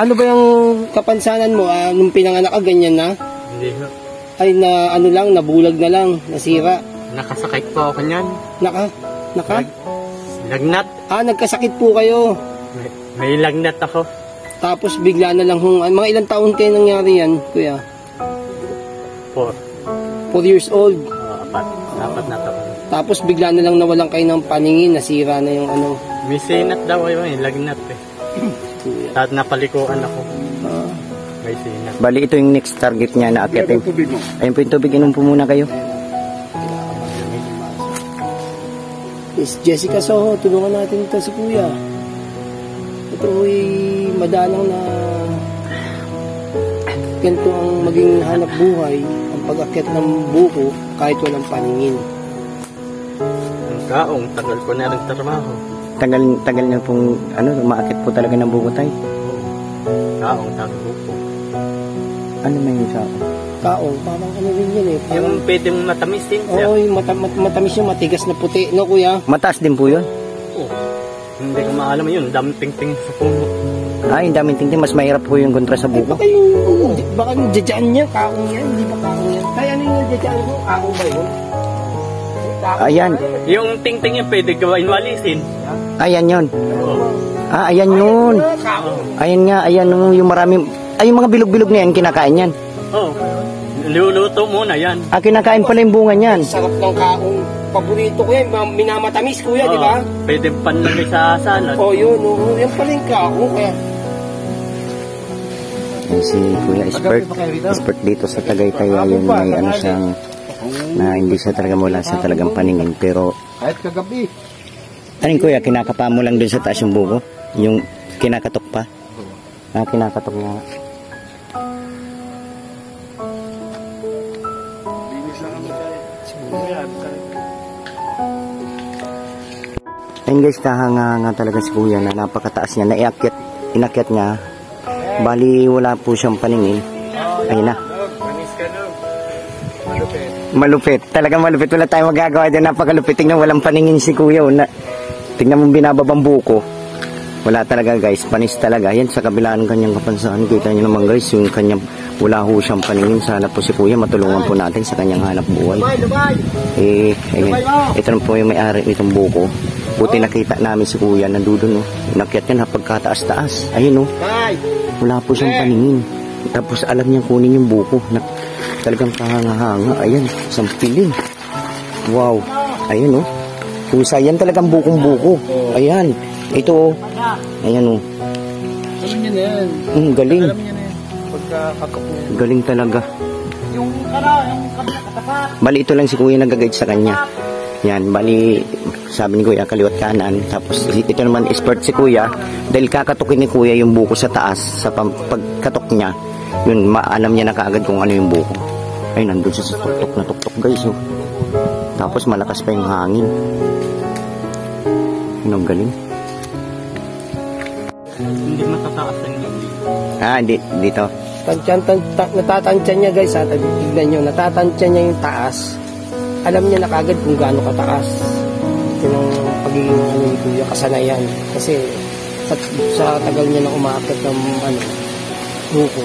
Ano ba yung kapansanan mo? Nung pinanganak ka, ganyan na? Hindi ho. Ay, na ano lang, nabulag na lang, nasira. Nakasakit po ako niyan. Naka? Lagnat. Nagkasakit po kayo. May lagnat ako. Tapos bigla na lang mga ilang taon kayo nangyari yan, kuya? 4 years old. Apat na taon. Tapos bigla na lang nawalan kayo ng paningin, nasira na yung ano. May sinat daw kayo lagnat eh. At napalikuan ako. May sinat. Bali ito yung next target niya na akyatin. Ayun po yung tubig, inom po muna kayo. Miss Jessica Soho, tulungan natin ito si kuya. Ito ay madalang na ganito ang maging hanap buhay, ang pag-akyat ng buko kahit walang paningin. Ang kaong, tagal ko na nagtrabaho. Tagal na pong umaakit po talaga ng buko tayo. Kaong, tagal buko. Ano na yung sao? Kaong, parang ano rin yan eh. Parang, yung pwedeng matamis din siya. Oo, yung matamis yung matigas na puti, no kuya? Mataas din po yun? Oo. Hindi ko maalam yun, daming ting-ting sa puno. Yung daming tingting, mas mahirap po yung kontra sa buko. Baka yung jajan niya, kaong yan, hindi ba kaong yan? Kaya ano yung jajan ko, kaong ba yun? Ayan. Yung ting-ting yung pwede gawain walisin. Ayan yun. Oo. Ayan yun. Ayan nga, ayan yung maraming, yung mga bilog-bilog na yan, kinakain yan. Oo. Luluto muna yan. Kinakain pala yung bunga niyan. Sarap ng kaong. Paborito ko yan, minamatamis kuya, di ba? Pwede panlagay sa salad. Yun. Yan pala yung kaong. Kaya Si Kuya expert dito sa Tagaytay. Yun may ano siyang na hindi siya talaga mula sa talagang paningin. Pero kahit kagabi. Ano Kuya, kinakapa mo lang dun sa taas yung buko? Yung kinakatok pa? Kinakatok nga. Ayun guys, kahanga talaga si Kuya na napakataas niya. Inakyat niya. Bali wala po siyang paningin. Ayun na. Malupit. Talagang malupit. Wala tayong magagawa dyan. Napakalupit. Tingnan, walang paningin si Kuya. Tingnan mo binababang buko. Wala talaga guys. Panis talaga. Yan sa kabilaan kanyang kapansahan. Kita nyo naman guys. Yung kanyang wala ho siyang paningin. Sana po si Kuya matulungan po natin sa kanyang hanap buhay. Ayun. Ito na po yung may-ari nitong buko. Buti nakita namin si Kuya. Nandun o. Nakyat yan pagkataas-taas. Ayun o. Wala po siyang paningin. Tapos alam niya kunin yung buko. Talagang kahanga-hanga. Ayan. Isang piling. Wow. Ayun o. Pusa yan talagang bukong-buko. Ayan. Ito o. Ayan o. Alam niya na yan. Galing. Alam niya na yan. Pagkakakapo. Galing talaga. Yung katapat. Bali ito lang si Kuya nag-guide sa kanya. Yan. Bali sabi ni Kuya kaliwat kanan. Tapos ito naman expert si Kuya. Dahil kakatukin ni Kuya yung buko sa taas. Sa pagkatok niya. Yun, maalam niya na kaagad kung ano yung buko. Ay, nandun siya sa tuktok na tuktok guys. Oh. Tapos malakas pa yung hangin. Yun ang galing. Hindi matataas ang Dito. Natatansya niya guys. Tignan nyo. Natatansya niya yung taas. Alam niya na kagad kung gaano kataas. Yun ang pagiging Kuya, kasanayan. Kasi sa tagal niya na umaakit ng buko,